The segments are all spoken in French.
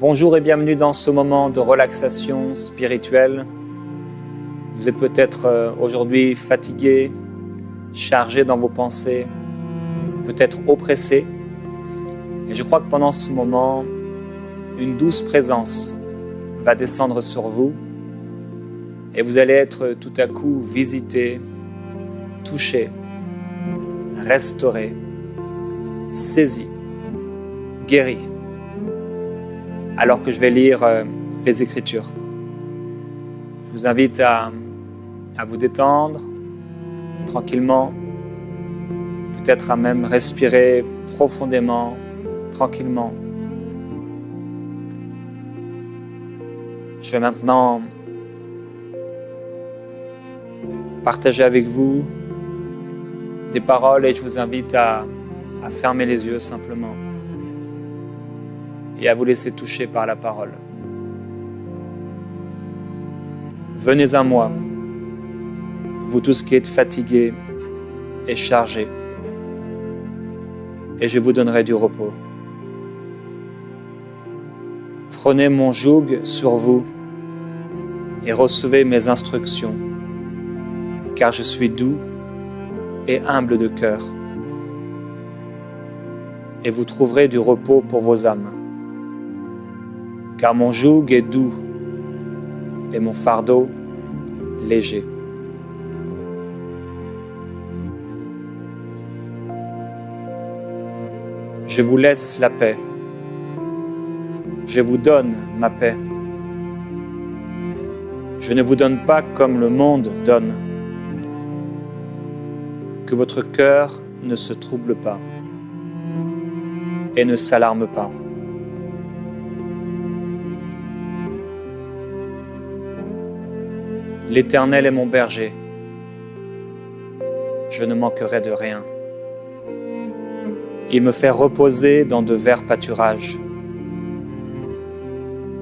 Bonjour et bienvenue dans ce moment de relaxation spirituelle. Vous êtes peut-être aujourd'hui fatigué, chargé dans vos pensées, peut-être oppressé. Et je crois que pendant ce moment, une douce présence va descendre sur vous et vous allez être tout à coup visité, touché, restauré, saisi, guéri. Alors que je vais lire les Écritures. Je vous invite à vous détendre tranquillement, peut-être à même respirer profondément, tranquillement. Je vais maintenant partager avec vous des paroles et je vous invite à fermer les yeux simplement et à vous laisser toucher par la parole. Venez à moi, vous tous qui êtes fatigués et chargés, et je vous donnerai du repos. Prenez mon joug sur vous et recevez mes instructions, car je suis doux et humble de cœur, et vous trouverez du repos pour vos âmes. Car mon joug est doux et mon fardeau léger. Je vous laisse la paix. Je vous donne ma paix. Je ne vous donne pas comme le monde donne. Que votre cœur ne se trouble pas et ne s'alarme pas. L'Éternel est mon berger, je ne manquerai de rien. Il me fait reposer dans de verts pâturages.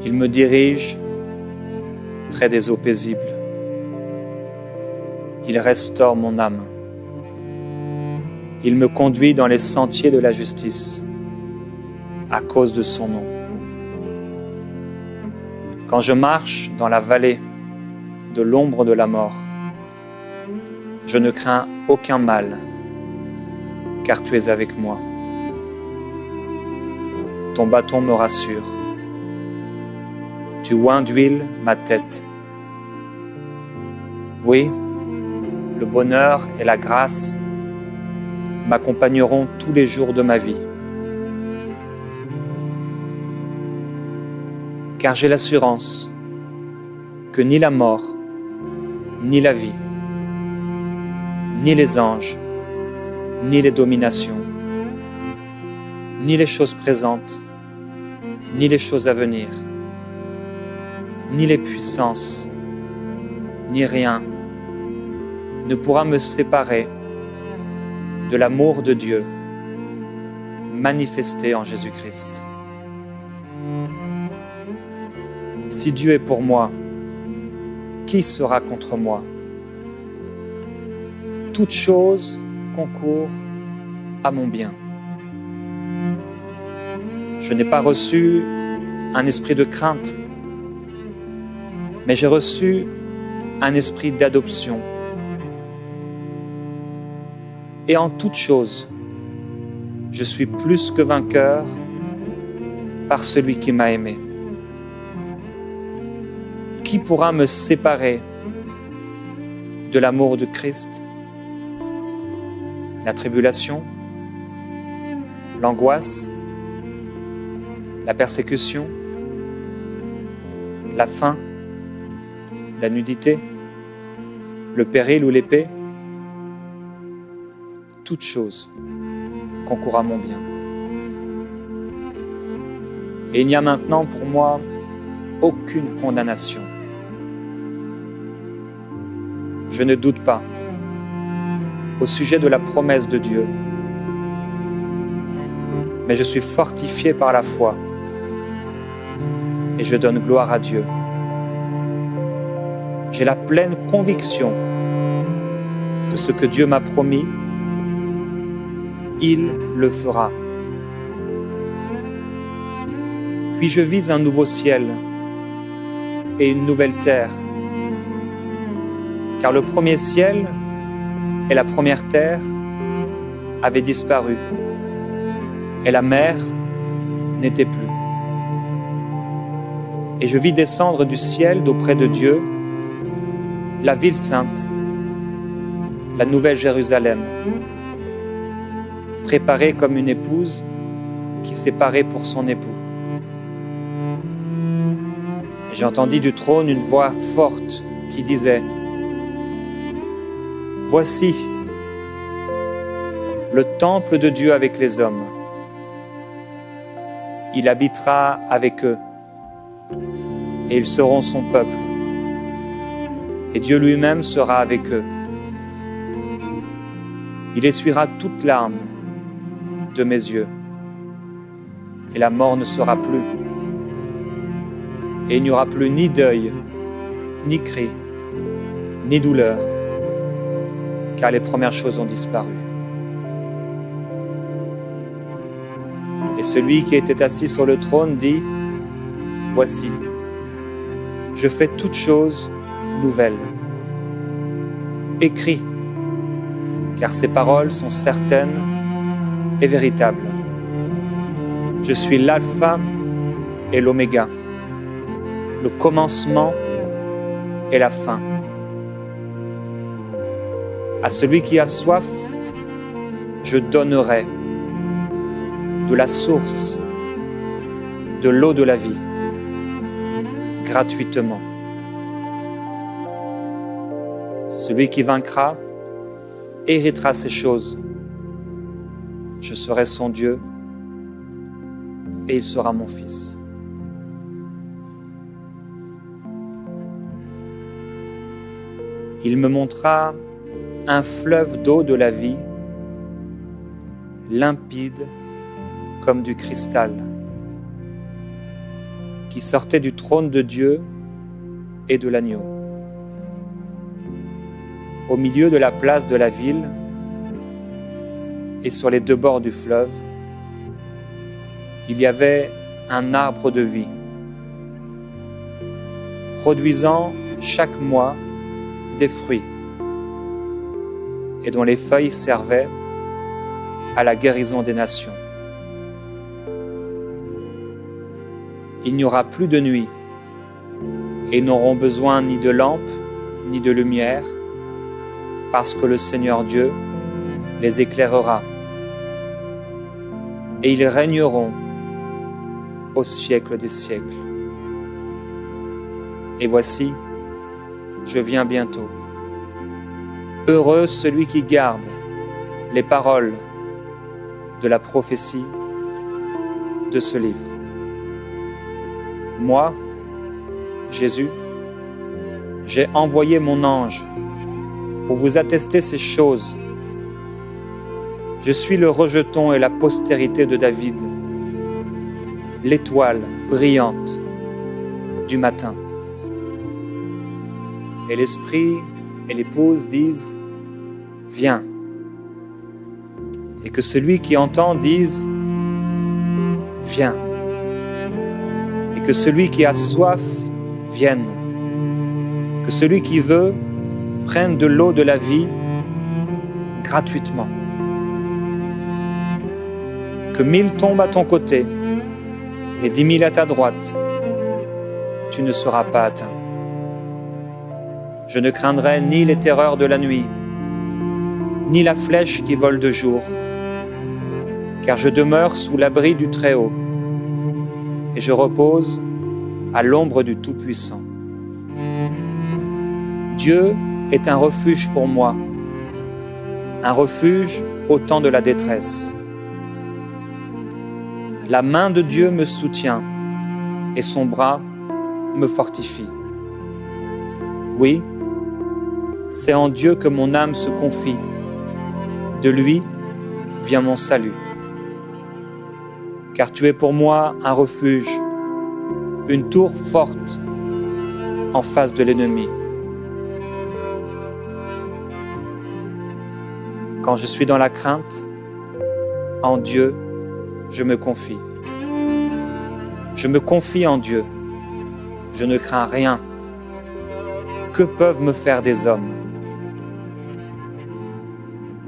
Il me dirige près des eaux paisibles. Il restaure mon âme. Il me conduit dans les sentiers de la justice, à cause de son nom. Quand je marche dans la vallée de l'ombre de la mort, je ne crains aucun mal, car tu es avec moi. Ton bâton me rassure. Tu oins d'huile ma tête. Oui, le bonheur et la grâce m'accompagneront tous les jours de ma vie. Car j'ai l'assurance que ni la mort, ni la vie, ni les anges, ni les dominations, ni les choses présentes, ni les choses à venir, ni les puissances, ni rien ne pourra me séparer de l'amour de Dieu manifesté en Jésus-Christ. Si Dieu est pour moi, qui sera contre moi? Toute chose concourt à mon bien. Je n'ai pas reçu un esprit de crainte, mais j'ai reçu un esprit d'adoption. Et en toute chose, je suis plus que vainqueur par celui qui m'a aimé. Qui pourra me séparer de l'amour de Christ? La tribulation, l'angoisse, la persécution, la faim, la nudité, le péril ou l'épée? Toute chose concourt à mon bien. Et il n'y a maintenant pour moi aucune condamnation. Je ne doute pas au sujet de la promesse de Dieu, mais je suis fortifié par la foi et je donne gloire à Dieu. J'ai la pleine conviction que ce que Dieu m'a promis, il le fera. Puis je vis un nouveau ciel et une nouvelle terre, car le premier ciel et la première terre avaient disparu, et la mer n'était plus. Et je vis descendre du ciel d'auprès de Dieu la ville sainte, la nouvelle Jérusalem, préparée comme une épouse qui s'est parée pour son époux. Et j'entendis du trône une voix forte qui disait: Voici le temple de Dieu avec les hommes. Il habitera avec eux, et ils seront son peuple. Et Dieu lui-même sera avec eux. Il essuiera toute larme de mes yeux, et la mort ne sera plus. Et il n'y aura plus ni deuil, ni cri, ni douleur, car les premières choses ont disparu. Et celui qui était assis sur le trône dit: Voici, je fais toutes choses nouvelles. Écris, car ces paroles sont certaines et véritables. Je suis l'alpha et l'oméga, le commencement et la fin. À celui qui a soif, je donnerai de la source de l'eau de la vie, gratuitement. Celui qui vaincra héritera ces choses. Je serai son Dieu et il sera mon fils. Il me montra un fleuve d'eau de la vie, limpide comme du cristal, qui sortait du trône de Dieu et de l'agneau. Au milieu de la place de la ville et sur les deux bords du fleuve, il y avait un arbre de vie, produisant chaque mois des fruits, et dont les feuilles servaient à la guérison des nations. Il n'y aura plus de nuit, et ils n'auront besoin ni de lampe, ni de lumière, parce que le Seigneur Dieu les éclairera. Et ils régneront au siècle des siècles. Et voici, je viens bientôt. Heureux celui qui garde les paroles de la prophétie de ce livre. Moi, Jésus, j'ai envoyé mon ange pour vous attester ces choses. Je suis le rejeton et la postérité de David, l'étoile brillante du matin. Et l'Esprit et l'épouse disent: Viens. Et que celui qui entend dise: Viens. Et que celui qui a soif vienne. Que celui qui veut prenne de l'eau de la vie gratuitement. Que 1000 tombent à ton côté et 10 000 à ta droite, tu ne seras pas atteint. Je ne craindrai ni les terreurs de la nuit, ni la flèche qui vole de jour, car je demeure sous l'abri du Très-Haut, et je repose à l'ombre du Tout-Puissant. Dieu est un refuge pour moi, un refuge au temps de la détresse. La main de Dieu me soutient et son bras me fortifie. Oui, c'est en Dieu que mon âme se confie. De lui vient mon salut. Car tu es pour moi un refuge, une tour forte en face de l'ennemi. Quand je suis dans la crainte, en Dieu, je me confie. Je me confie en Dieu. Je ne crains rien. Que peuvent me faire des hommes?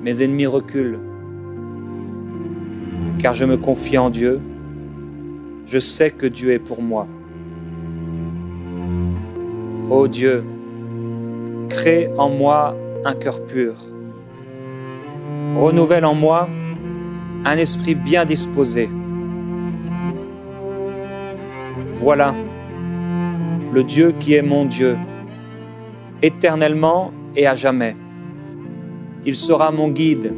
Mes ennemis reculent, car je me confie en Dieu. Je sais que Dieu est pour moi. Ô Dieu, crée en moi un cœur pur. Renouvelle en moi un esprit bien disposé. Voilà le Dieu qui est mon Dieu, éternellement et à jamais. Il sera mon guide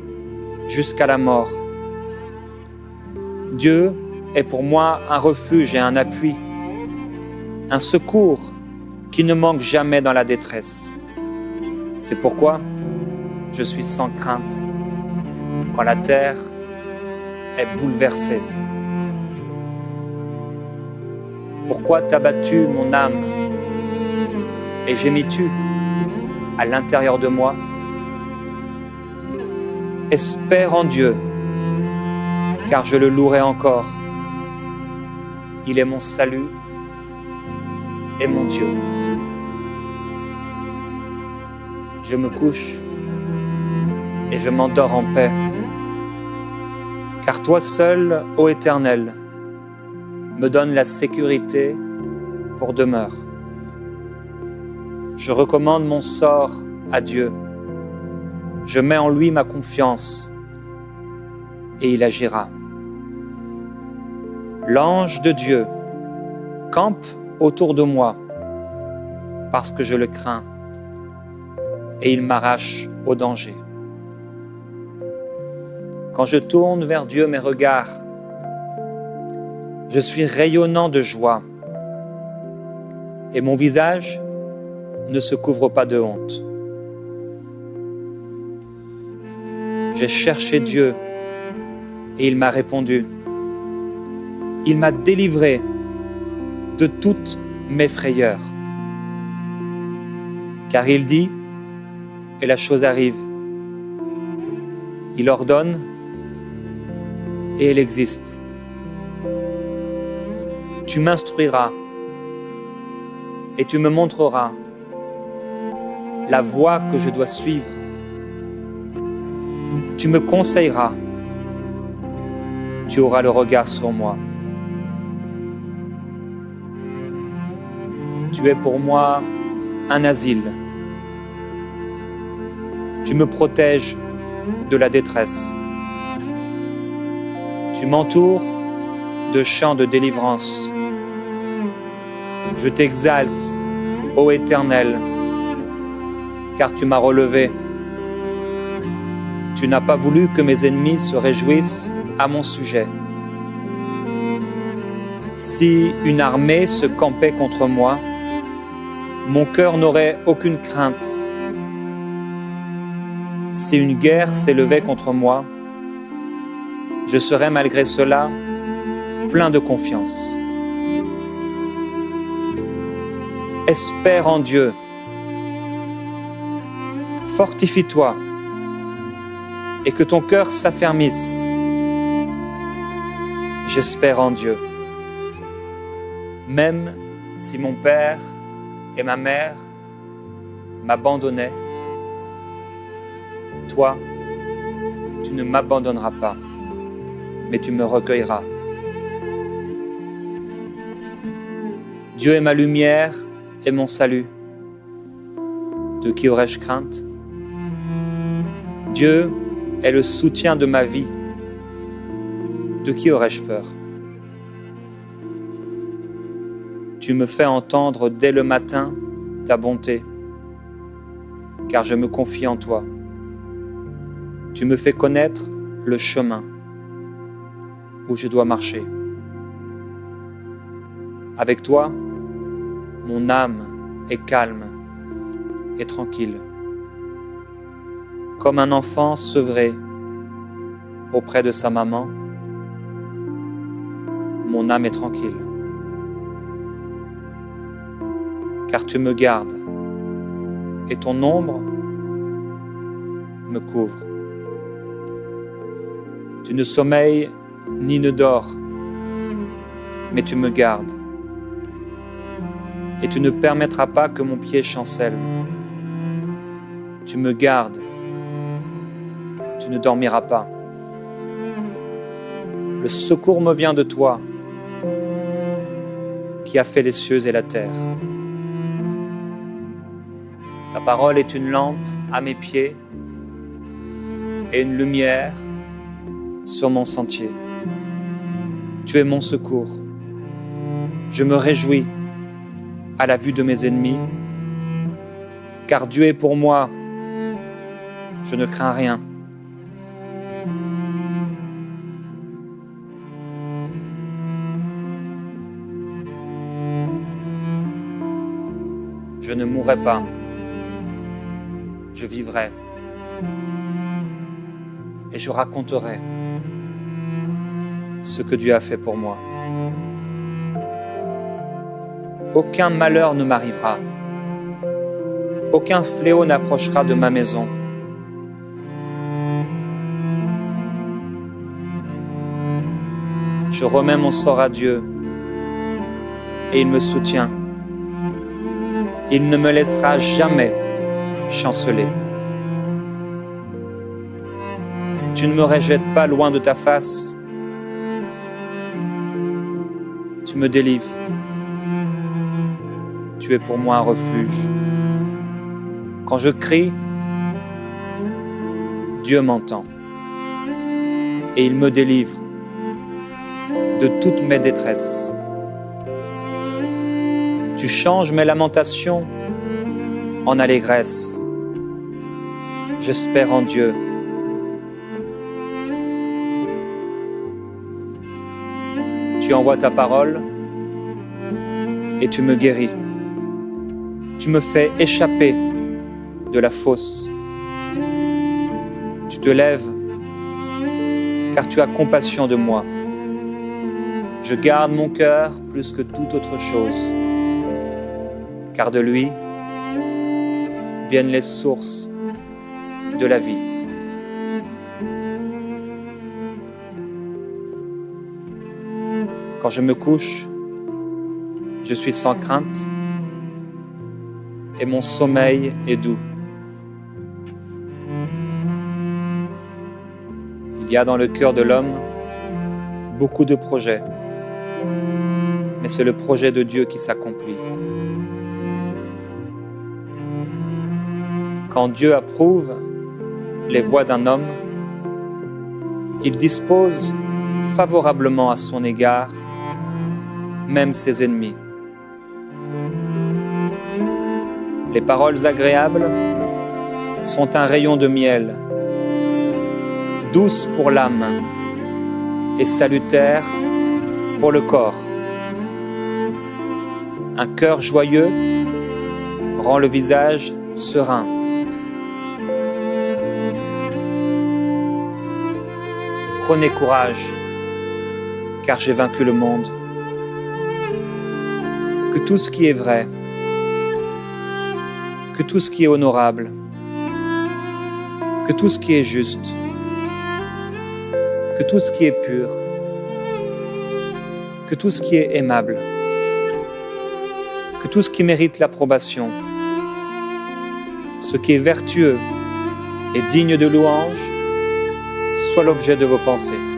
jusqu'à la mort. Dieu est pour moi un refuge et un appui, un secours qui ne manque jamais dans la détresse. C'est pourquoi je suis sans crainte quand la terre est bouleversée. Pourquoi t'as-tu mon âme et gémis-tu à l'intérieur de moi? Espère en Dieu, car je le louerai encore. Il est mon salut et mon Dieu. Je me couche et je m'endors en paix, car toi seul, ô Éternel, me donne la sécurité pour demeure. Je recommande mon sort à Dieu. Je mets en lui ma confiance et il agira. L'ange de Dieu campe autour de moi parce que je le crains et il m'arrache au danger. Quand je tourne vers Dieu mes regards, je suis rayonnant de joie et mon visage ne se couvre pas de honte. J'ai cherché Dieu et il m'a répondu. Il m'a délivré de toutes mes frayeurs. Car il dit, et la chose arrive. Il ordonne, et elle existe. Tu m'instruiras, et tu me montreras la voie que je dois suivre. Tu me conseilleras, tu auras le regard sur moi. Tu es pour moi un asile. Tu me protèges de la détresse. Tu m'entoures de chants de délivrance. Je t'exalte, ô Éternel, car tu m'as relevé. Tu n'as pas voulu que mes ennemis se réjouissent à mon sujet. Si une armée se campait contre moi, mon cœur n'aurait aucune crainte. Si une guerre s'élevait contre moi, je serais malgré cela plein de confiance. Espère en Dieu. Fortifie-toi et que ton cœur s'affermisse. J'espère en Dieu. Même si mon père et ma mère m'abandonnaient, toi, tu ne m'abandonneras pas, mais tu me recueilleras. Dieu est ma lumière et mon salut. De qui aurais-je crainte? Dieu est le soutien de ma vie. De qui aurais-je peur? Tu me fais entendre dès le matin ta bonté, car je me confie en toi. Tu me fais connaître le chemin où je dois marcher. Avec toi, mon âme est calme et tranquille, comme un enfant sevré auprès de sa maman. Mon âme est tranquille, car tu me gardes et ton ombre me couvre. Tu ne sommeilles ni ne dors, mais tu me gardes. Et tu ne permettras pas que mon pied chancelle. Tu me gardes. Tu ne dormiras pas. Le secours me vient de toi, qui as fait les cieux et la terre. Ta parole est une lampe à mes pieds et une lumière sur mon sentier. Tu es mon secours. Je me réjouis à la vue de mes ennemis, car Dieu est pour moi. Je ne crains rien. Je ne mourrai pas. Je vivrai. Et je raconterai ce que Dieu a fait pour moi. Aucun malheur ne m'arrivera. Aucun fléau n'approchera de ma maison. Je remets mon sort à Dieu et il me soutient. Il ne me laissera jamais chanceler. Tu ne me rejettes pas loin de ta face. Tu me délivres. Tu es pour moi un refuge. Quand je crie, Dieu m'entend et il me délivre de toutes mes détresses. Tu changes mes lamentations en allégresse. J'espère en Dieu. Tu envoies ta parole et tu me guéris. Tu me fais échapper de la fosse. Tu te lèves car tu as compassion de moi. Je garde mon cœur plus que toute autre chose, car de lui viennent les sources de la vie. Quand je me couche, je suis sans crainte et mon sommeil est doux. Il y a dans le cœur de l'homme beaucoup de projets, mais c'est le projet de Dieu qui s'accomplit. Quand Dieu approuve les voies d'un homme, il dispose favorablement à son égard même ses ennemis. Les paroles agréables sont un rayon de miel, douces pour l'âme et salutaires pour le corps. Un cœur joyeux rend le visage serein. Prenez courage, car j'ai vaincu le monde. Que tout ce qui est vrai, que tout ce qui est honorable, que tout ce qui est juste, que tout ce qui est pur, que tout ce qui est aimable, que tout ce qui mérite l'approbation, ce qui est vertueux et digne de louange, soit l'objet de vos pensées.